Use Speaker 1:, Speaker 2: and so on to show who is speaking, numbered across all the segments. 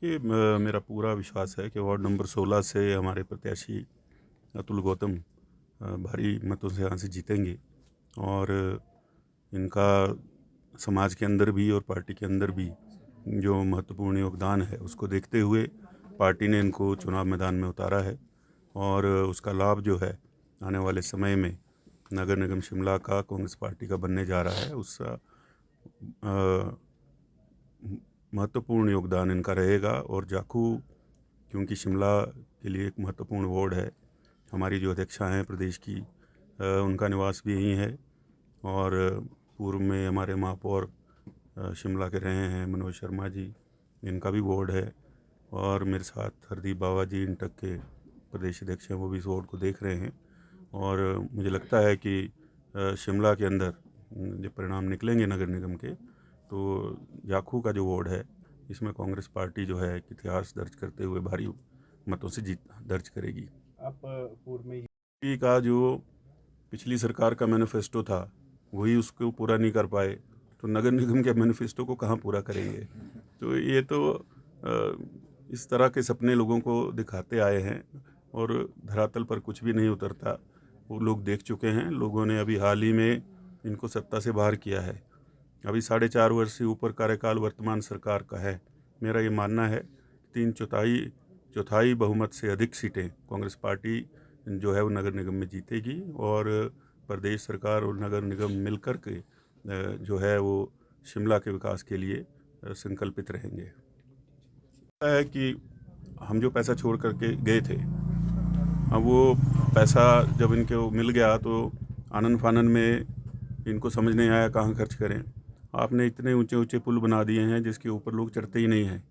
Speaker 1: कि मेरा पूरा विश्वास है कि वार्ड नंबर 16 से हमारे प्रत्याशी अतुल गौतम भारी मतों से यहाँ से जीतेंगे और इनका समाज के अंदर भी और पार्टी के अंदर भी जो महत्वपूर्ण योगदान है उसको देखते हुए पार्टी ने इनको चुनाव मैदान में उतारा है और उसका लाभ जो है आने वाले समय में नगर निगम शिमला का कांग्रेस पार्टी का बनने जा रहा है। उसका महत्वपूर्ण योगदान इनका रहेगा और जाखू क्योंकि शिमला के लिए एक महत्वपूर्ण वार्ड है। हमारी जो अध्यक्षा हैं प्रदेश की उनका निवास भी यहीं है और पूर्व में हमारे महापौर शिमला के रहे हैं मनोज शर्मा जी, इनका भी वार्ड है और मेरे साथ हरदीप बाबा जी इंटक के प्रदेश अध्यक्ष हैं, वो भी इस वार्ड को देख रहे हैं और मुझे लगता है कि शिमला के अंदर जब परिणाम निकलेंगे नगर निगम के तो जाखू का जो वार्ड है इसमें कांग्रेस पार्टी जो है एक इतिहास दर्ज करते हुए भारी मतों से जीत दर्ज करेगी।
Speaker 2: आप पूर्व में
Speaker 1: का जो पिछली सरकार का मैनिफेस्टो था वही उसको पूरा नहीं कर पाए तो नगर निगम के मैनिफेस्टो को कहाँ पूरा करेंगे। तो ये तो इस तरह के सपने लोगों को दिखाते आए हैं और धरातल पर कुछ भी नहीं उतरता, वो लोग देख चुके हैं। लोगों ने अभी हाल ही में इनको सत्ता से बाहर किया है। अभी 4.5 वर्ष से ऊपर कार्यकाल वर्तमान सरकार का है। मेरा ये मानना है 3/4 बहुमत से अधिक सीटें कांग्रेस पार्टी जो है वो नगर निगम में जीतेगी और प्रदेश सरकार और नगर निगम मिलकर के जो है वो शिमला के विकास के लिए संकल्पित रहेंगे। है कि हम जो पैसा छोड़ करके गए थे, अब वो पैसा जब इनको मिल गया तो आनन फानन में इनको समझ नहीं आया कहाँ खर्च करें। आपने इतने ऊंचे ऊंचे पुल बना दिए हैं जिसके ऊपर लोग चढ़ते ही नहीं हैं,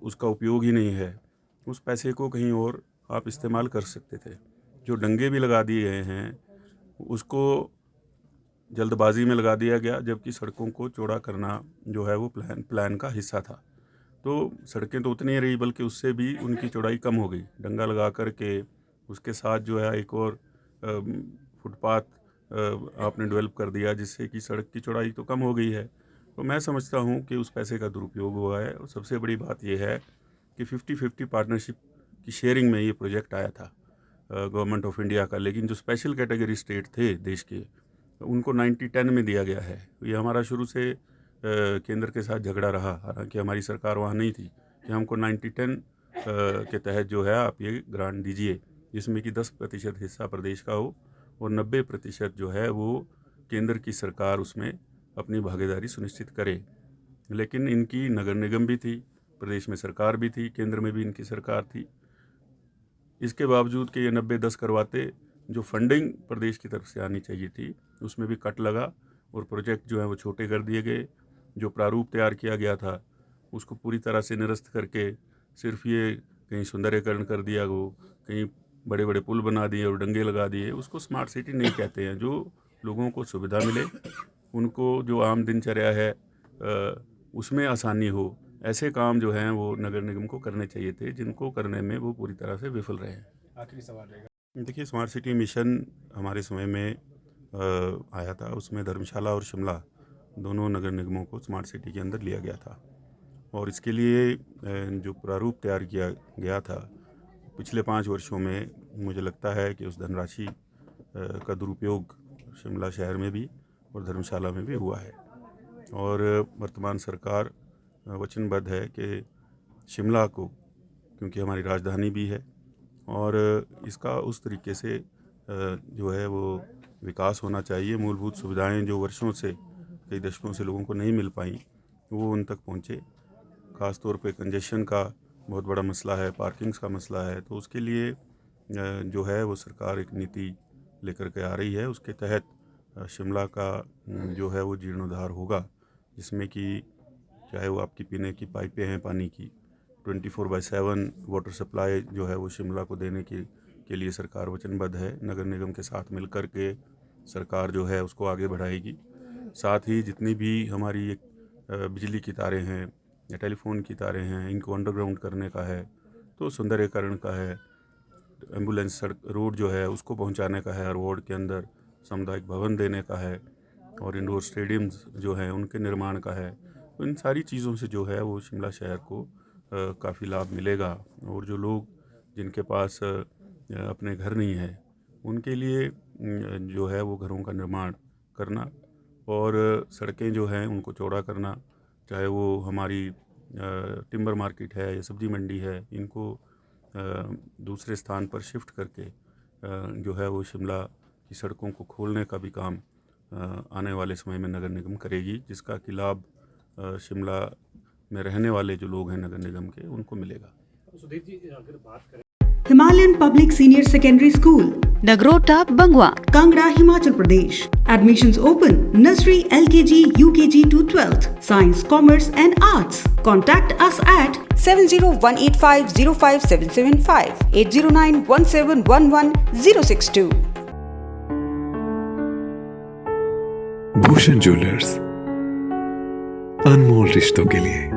Speaker 1: उसका उपयोग ही नहीं है। उस पैसे को कहीं और आप इस्तेमाल कर सकते थे। जो डंगे भी लगा दिए गए हैं उसको जल्दबाजी में लगा दिया गया, जबकि सड़कों को चौड़ा करना जो है वो प्लान का हिस्सा था। तो सड़कें तो उतनी ही रही बल्कि उससे भी उनकी चौड़ाई कम हो गई डंगा लगा करके। उसके साथ जो है एक और फुटपाथ आपने डेवलप कर दिया जिससे कि सड़क की चौड़ाई तो कम हो गई है। तो मैं समझता हूँ कि उस पैसे का दुरुपयोग हुआ है और सबसे बड़ी बात यह है कि 50-50 पार्टनरशिप की शेयरिंग में ये प्रोजेक्ट आया था गवर्नमेंट ऑफ इंडिया का, लेकिन जो स्पेशल कैटेगरी स्टेट थे देश के उनको 90-10 में दिया गया है। ये हमारा शुरू से केंद्र के साथ झगड़ा रहा, हालांकि हमारी सरकार वहाँ नहीं थी, कि हमको 90-10 के तहत जो है आप ये ग्रांट दीजिए जिसमें कि 10% हिस्सा प्रदेश का हो और 90% जो है वो केंद्र की सरकार उसमें अपनी भागीदारी सुनिश्चित करे। लेकिन इनकी नगर निगम भी थी, प्रदेश में सरकार भी थी, केंद्र में भी इनकी सरकार थी। इसके बावजूद कि ये 90-10 करवाते, जो फंडिंग प्रदेश की तरफ से आनी चाहिए थी उसमें भी कट लगा और प्रोजेक्ट जो है वो छोटे कर दिए गए। जो प्रारूप तैयार किया गया था उसको पूरी तरह से निरस्त करके सिर्फ ये कहीं सौंदर्यकरण कर दिया, वो कहीं बड़े बड़े पुल बना दिए और डंगे लगा दिए। उसको स्मार्ट सिटी नहीं कहते हैं। जो लोगों को सुविधा मिले, उनको जो आम दिनचर्या है उसमें आसानी हो, ऐसे काम जो हैं वो नगर निगम को करने चाहिए थे, जिनको करने में वो पूरी तरह से विफल रहे हैं।
Speaker 2: आखिरी सवाल रहेगा।
Speaker 1: देखिए, स्मार्ट सिटी मिशन हमारे समय में आया था, उसमें धर्मशाला और शिमला दोनों नगर निगमों को स्मार्ट सिटी के अंदर लिया गया था और इसके लिए जो प्रारूप तैयार किया गया था पिछले 5 वर्षों में, मुझे लगता है कि उस धनराशि का दुरुपयोग शिमला शहर में भी और धर्मशाला में भी हुआ है और वर्तमान सरकार वचनबद्ध है कि शिमला को, क्योंकि हमारी राजधानी भी है और इसका उस तरीके से जो है वो विकास होना चाहिए। मूलभूत सुविधाएं जो वर्षों से, कई दशकों से लोगों को नहीं मिल पाई, वो उन तक पहुँचे। ख़ास तौर पे कंजेशन का बहुत बड़ा मसला है, पार्किंग्स का मसला है, तो उसके लिए जो है वो सरकार एक नीति लेकर के आ रही है। उसके तहत शिमला का जो है वो जीर्णोद्धार होगा, जिसमें कि चाहे वो आपकी पीने की पाइपें हैं पानी की, 24/7 वाटर सप्लाई जो है वो शिमला को देने के लिए सरकार वचनबद्ध है। नगर निगम के साथ मिलकर के सरकार जो है उसको आगे बढ़ाएगी। साथ ही जितनी भी हमारी एक बिजली की तारें हैं या टेलीफोन की तारें हैं, इनको अंडरग्राउंड करने का है, तो सौंदर्यकरण का है, एम्बुलेंस सड़क रोड जो है उसको पहुंचाने का है, हर वार्ड के अंदर सामुदायिक भवन देने का है और इंडोर स्टेडियम्स जो हैं उनके निर्माण का है। तो इन सारी चीज़ों से जो है वो शिमला शहर को काफ़ी लाभ मिलेगा। और जो लोग जिनके पास अपने घर नहीं है उनके लिए जो है वो घरों का निर्माण करना और सड़कें जो हैं उनको चौड़ा करना, चाहे वो हमारी टिम्बर मार्केट है या सब्जी मंडी है, इनको दूसरे स्थान पर शिफ्ट करके जो है वो शिमला की सड़कों को खोलने का भी काम आने वाले समय में नगर निगम करेगी, जिसका कि लाभ शिमला में रहने वाले जो लोग हैं नगर निगम के उनको मिलेगा।
Speaker 2: सुधीर जी, अगर बात करें
Speaker 3: Himalayan Public Senior Secondary School,
Speaker 4: Nagrota, Bangwa.
Speaker 3: Kangra, Himachal Pradesh. Admissions open. Nursery, LKG, UKG to 12th. Science, Commerce and Arts. Contact us at
Speaker 5: 7018505775 80917111062.
Speaker 6: Bhushan jewellers, अनमोल रिश्तों के लिए।